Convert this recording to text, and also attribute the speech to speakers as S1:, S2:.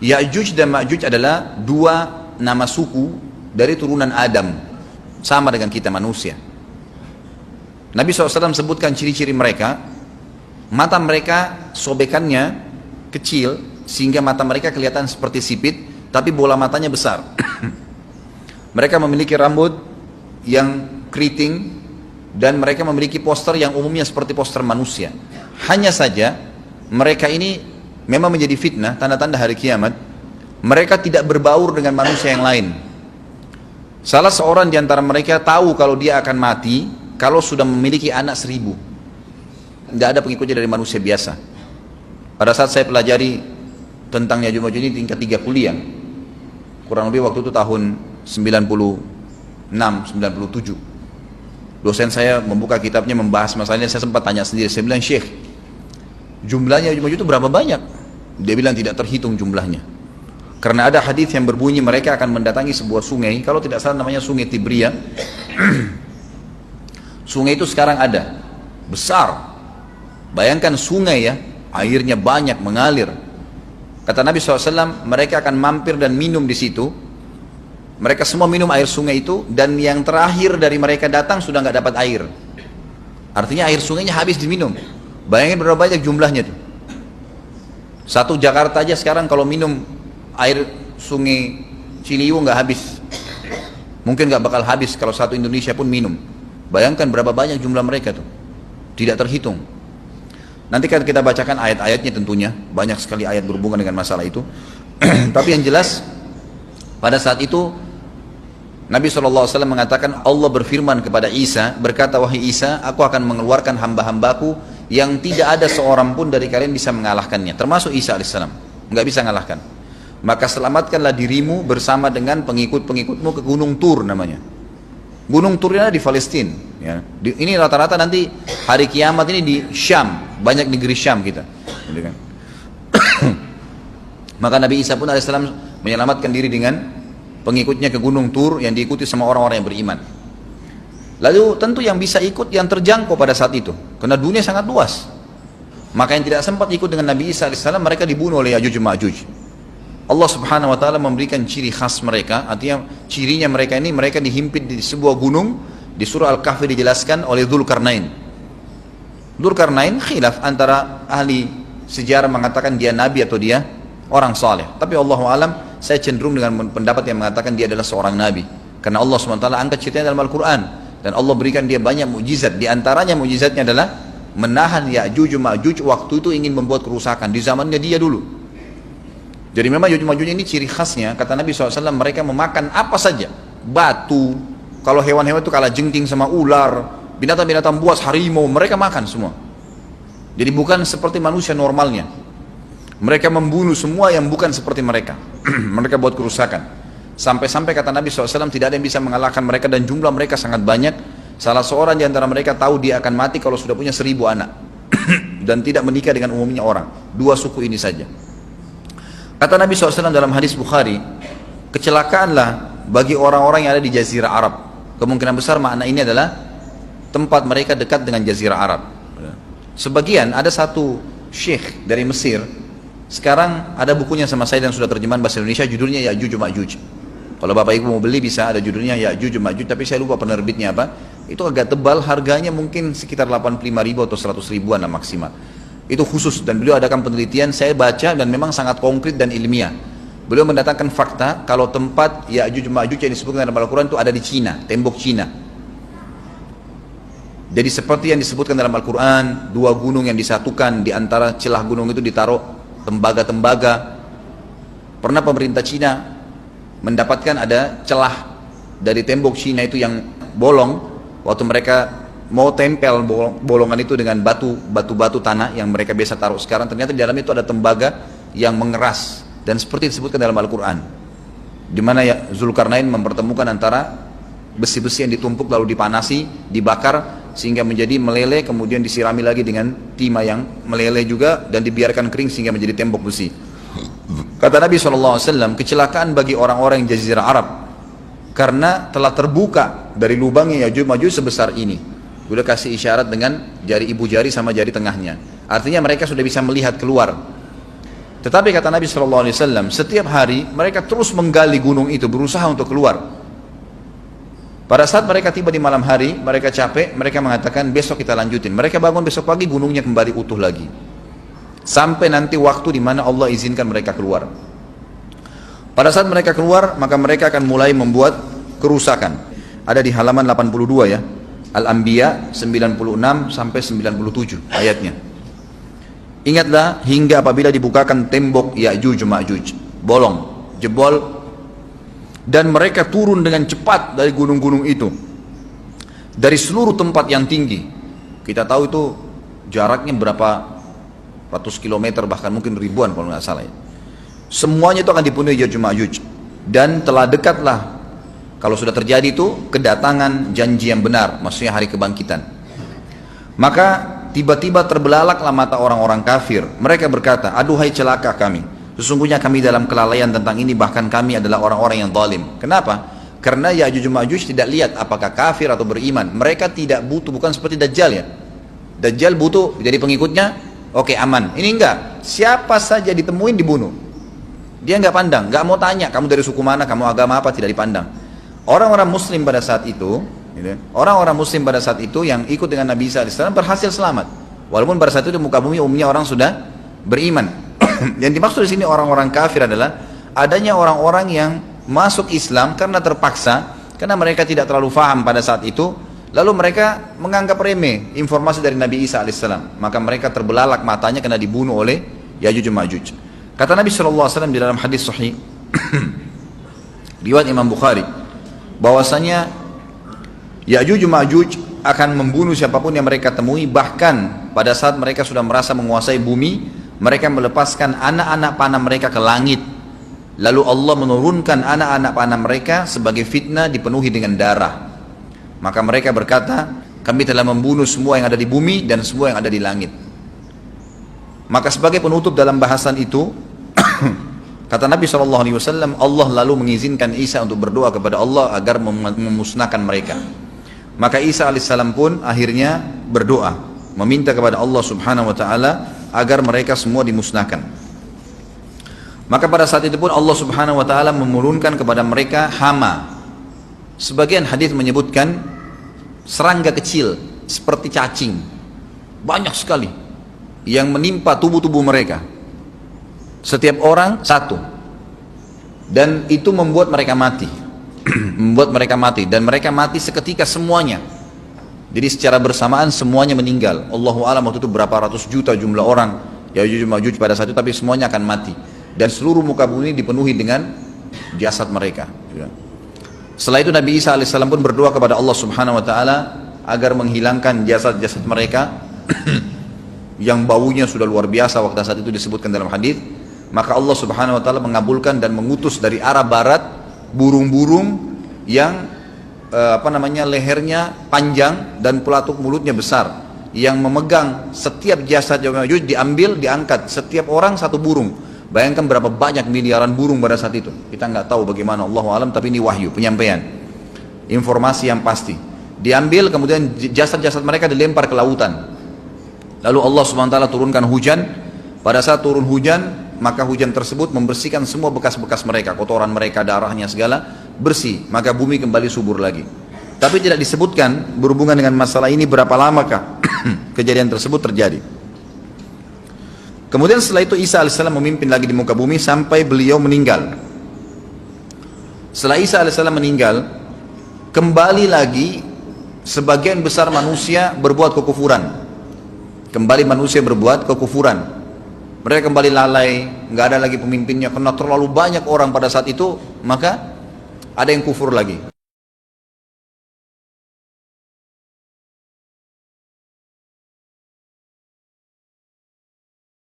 S1: Ya'juj dan Ma'juj adalah dua nama suku dari turunan Adam, sama dengan kita manusia. Nabi SAW sebutkan ciri-ciri mereka. Mata mereka sobekannya kecil sehingga mata mereka kelihatan seperti sipit, tapi bola matanya besar. Mereka memiliki rambut yang keriting dan mereka memiliki poster yang umumnya seperti poster manusia. Hanya saja mereka ini memang menjadi fitnah, tanda-tanda hari kiamat. Mereka tidak berbaur dengan manusia yang lain. Salah seorang di antara mereka tahu kalau dia akan mati kalau sudah memiliki anak 1000. Tidak ada pengikutnya dari manusia biasa. Pada saat saya pelajari tentang Ya'juj Ma'juj ini tingkat 3 kuliah, kurang lebih waktu itu tahun 96, 97. Dosen saya membuka kitabnya membahas masalahnya. Saya sempat tanya sendiri, saya bilang, Syekh, jumlahnya Ya'juj Ma'juj itu berapa banyak? Dia bilang tidak terhitung jumlahnya. Karena ada hadis yang berbunyi mereka akan mendatangi sebuah sungai, kalau tidak salah namanya Sungai Tibria. Sungai itu sekarang ada, besar. Bayangkan sungai ya, airnya banyak mengalir. Kata Nabi SAW, mereka akan mampir dan minum di situ. Mereka semua minum air sungai itu, dan yang terakhir dari mereka datang sudah nggak dapat air. Artinya air sungainya habis diminum. Bayangin berapa banyak jumlahnya tuh. Satu Jakarta aja sekarang kalau minum air sungai Ciliwung nggak habis. Mungkin nggak bakal habis kalau satu Indonesia pun minum. Bayangkan berapa banyak jumlah mereka tuh. Tidak terhitung. Nanti kan kita bacakan ayat-ayatnya tentunya. Banyak sekali ayat berhubungan dengan masalah itu. Tapi yang jelas, pada saat itu Nabi SAW mengatakan, Allah berfirman kepada Isa, berkata, wahai Isa, aku akan mengeluarkan hamba-hambaku yang tidak ada seorang pun dari kalian bisa mengalahkannya, termasuk Isa AS, nggak bisa mengalahkan. Maka selamatkanlah dirimu bersama dengan pengikut-pengikutmu ke Gunung Tur namanya. Gunung Turnya di Palestina ya. Ini rata-rata nanti hari kiamat ini di Syam, banyak negeri Syam kita gitu kan. Maka Nabi Isa pun AS menyelamatkan diri dengan pengikutnya ke Gunung Tur yang diikuti sama orang-orang yang beriman. Lalu tentu yang bisa ikut yang terjangkau pada saat itu, karena dunia sangat luas. Maka yang tidak sempat ikut dengan Nabi Isa AS, mereka dibunuh oleh Ya'juj Ma'juj. Allah Subhanahu wa taala memberikan ciri khas mereka, artinya cirinya mereka ini, mereka dihimpit di sebuah gunung. Di surah Al-Kahfi dijelaskan oleh Dzulkarnain. Dzulkarnain khilaf antara ahli sejarah mengatakan dia nabi atau dia orang saleh. Tapi Allahu alam, saya cenderung dengan pendapat yang mengatakan dia adalah seorang nabi. Karena Allah SWT angkat ceritanya dalam Al-Quran. Dan Allah berikan dia banyak mukjizat. Di antaranya mukjizatnya adalah menahan Ya'juj Ma'juj waktu itu ingin membuat kerusakan di zamannya dia dulu. Jadi memang Ya'juj Ma'juj ini ciri khasnya, kata Nabi SAW, mereka memakan apa saja. Batu, kalau hewan-hewan itu kalah jengking sama ular, binatang-binatang buas, harimau, mereka makan semua. Jadi bukan seperti manusia normalnya. Mereka membunuh semua yang bukan seperti mereka. Mereka buat kerusakan. Sampai-sampai kata Nabi SAW, tidak ada yang bisa mengalahkan mereka dan jumlah mereka sangat banyak. Salah seorang di antara mereka tahu dia akan mati kalau sudah punya 1000 anak. Dan tidak menikah dengan umumnya orang. 2 suku ini saja. Kata Nabi SAW dalam hadis Bukhari, kecelakaanlah bagi orang-orang yang ada di Jazirah Arab. Kemungkinan besar makna ini adalah tempat mereka dekat dengan Jazirah Arab. Sebagian, ada satu syekh dari Mesir, sekarang ada bukunya sama saya dan sudah terjemahan bahasa Indonesia, judulnya Ya'juj Ma'juj. Kalau Bapak Ibu mau beli bisa, ada judulnya Ya'juj Ma'juj, tapi saya lupa penerbitnya apa. Itu agak tebal, harganya mungkin sekitar 85.000 atau 100 ribuan lah maksimal. Itu khusus, dan beliau adakan penelitian, saya baca dan memang sangat konkret dan ilmiah. Beliau mendatangkan fakta kalau tempat Ya'juj Ma'juj yang disebutkan dalam Al-Quran itu ada di Cina, tembok Cina. Jadi seperti yang disebutkan dalam Al-Quran, 2 gunung yang disatukan, di antara celah gunung itu ditaruh tembaga-tembaga. Pernah pemerintah Cina mendapatkan ada celah dari tembok Cina itu yang bolong, waktu mereka mau tempel bolongan itu dengan batu-batu tanah yang mereka biasa taruh sekarang, ternyata di dalam itu ada tembaga yang mengeras, dan seperti disebutkan dalam Al-Quran, di mana ya Dzulkarnain mempertemukan antara besi-besi yang ditumpuk lalu dipanasi, dibakar sehingga menjadi meleleh, kemudian disirami lagi dengan timah yang meleleh juga dan dibiarkan kering sehingga menjadi tembok besi. Kata Nabi SAW, kecelakaan bagi orang-orang yang Jazirah Arab karena telah terbuka dari lubangnya Ya'juj Ma'juj sebesar ini. Udah kasih isyarat dengan jari ibu jari sama jari tengahnya. Artinya mereka sudah bisa melihat keluar. Tetapi kata Nabi SAW, setiap hari mereka terus menggali gunung itu, berusaha untuk keluar. Pada saat mereka tiba di malam hari, mereka capek, mereka mengatakan besok kita lanjutin. Mereka bangun besok pagi, gunungnya kembali utuh lagi. Sampai nanti waktu di mana Allah izinkan mereka keluar. Pada saat mereka keluar, maka mereka akan mulai membuat kerusakan. Ada di halaman 82 ya. Al-Anbiya 96 sampai 97 ayatnya. Ingatlah hingga apabila dibukakan tembok Ya'juj Ma'juj, bolong, jebol, dan mereka turun dengan cepat dari gunung-gunung itu, dari seluruh tempat yang tinggi. Kita tahu itu jaraknya berapa ratus kilometer, bahkan mungkin ribuan kalau nggak salah ya. Semuanya itu akan dipenuhi Ya'juj Ma'juj, dan telah dekatlah, kalau sudah terjadi itu, kedatangan janji yang benar, maksudnya hari kebangkitan. Maka tiba-tiba terbelalaklah mata orang-orang kafir. Mereka berkata, aduhai celaka kami, sesungguhnya kami dalam kelalaian tentang ini, bahkan kami adalah orang-orang yang zalim. Kenapa? Karena Ya'juj Ma'juj tidak lihat apakah kafir atau beriman. Mereka tidak butuh, bukan seperti Dajjal ya. Dajjal butuh jadi pengikutnya, oke aman. Ini enggak, siapa saja ditemuin dibunuh. Dia enggak pandang, enggak mau tanya kamu dari suku mana, kamu agama apa, tidak dipandang. Orang-orang muslim pada saat itu, orang-orang muslim pada saat itu yang ikut dengan Nabi Isa AS berhasil selamat. Walaupun pada saat itu di muka bumi umumnya orang sudah beriman. Yang dimaksud di sini orang-orang kafir adalah adanya orang-orang yang masuk Islam karena terpaksa, karena mereka tidak terlalu faham pada saat itu, lalu mereka menganggap remeh informasi dari Nabi Isa AS. Maka mereka terbelalak matanya karena dibunuh oleh Ya'juj Ma'juj. Kata Nabi SAW di dalam hadis sahih riwayat Imam Bukhari, bahwasanya Ya'juj Ma'juj akan membunuh siapapun yang mereka temui. Bahkan pada saat mereka sudah merasa menguasai bumi, mereka melepaskan anak-anak panah mereka ke langit. Lalu Allah menurunkan anak-anak panah mereka sebagai fitnah, dipenuhi dengan darah. Maka mereka berkata, kami telah membunuh semua yang ada di bumi dan semua yang ada di langit. Maka sebagai penutup dalam bahasan itu, kata Nabi SAW, Allah lalu mengizinkan Isa untuk berdoa kepada Allah agar memusnahkan mereka. Maka Isa AS pun akhirnya berdoa, meminta kepada Allah Subhanahu Wa Taala agar mereka semua dimusnahkan. Maka pada saat itu pun Allah Subhanahu Wa Taala menurunkan kepada mereka hama. Sebagian hadis menyebutkan serangga kecil seperti cacing, banyak sekali yang menimpa tubuh-tubuh mereka. Setiap orang satu, dan itu membuat mereka mati. Membuat mereka mati, dan mereka mati seketika semuanya. Jadi secara bersamaan semuanya meninggal. Allahu a'lam waktu itu berapa ratus juta jumlah orang Ya'juj Ma'juj pada saat itu, tapi semuanya akan mati. Dan seluruh muka bumi dipenuhi dengan jasad mereka. Setelah itu Nabi Isa AS pun berdoa kepada Allah Subhanahu Wa Taala agar menghilangkan jasad-jasad mereka yang baunya sudah luar biasa waktu saat itu disebutkan dalam hadis. Maka Allah Subhanahu Wa Taala mengabulkan dan mengutus dari arah barat burung-burung yang lehernya panjang dan pelatuk mulutnya besar, yang memegang setiap jasad Ya'juj Ma'juj, diambil, diangkat, setiap orang satu burung. Bayangkan berapa banyak miliaran burung pada saat itu. Kita nggak tahu bagaimana, Allahu a'lam, tapi ini wahyu, penyampaian informasi yang pasti. Diambil, kemudian jasad-jasad mereka dilempar ke lautan. Lalu Allah SWT turunkan hujan. Pada saat turun hujan, maka hujan tersebut membersihkan semua bekas-bekas mereka, kotoran mereka, darahnya segala bersih. Maka bumi kembali subur lagi. Tapi tidak disebutkan berhubungan dengan masalah ini berapa lamakah kejadian tersebut terjadi. Kemudian setelah itu Isa AS memimpin lagi di muka bumi sampai beliau meninggal. Setelah Isa AS meninggal, kembali lagi sebagian besar manusia berbuat kekufuran. Kembali manusia berbuat kekufuran. Mereka kembali lalai, nggak ada lagi pemimpinnya karena terlalu banyak orang pada saat itu, maka ada yang kufur lagi.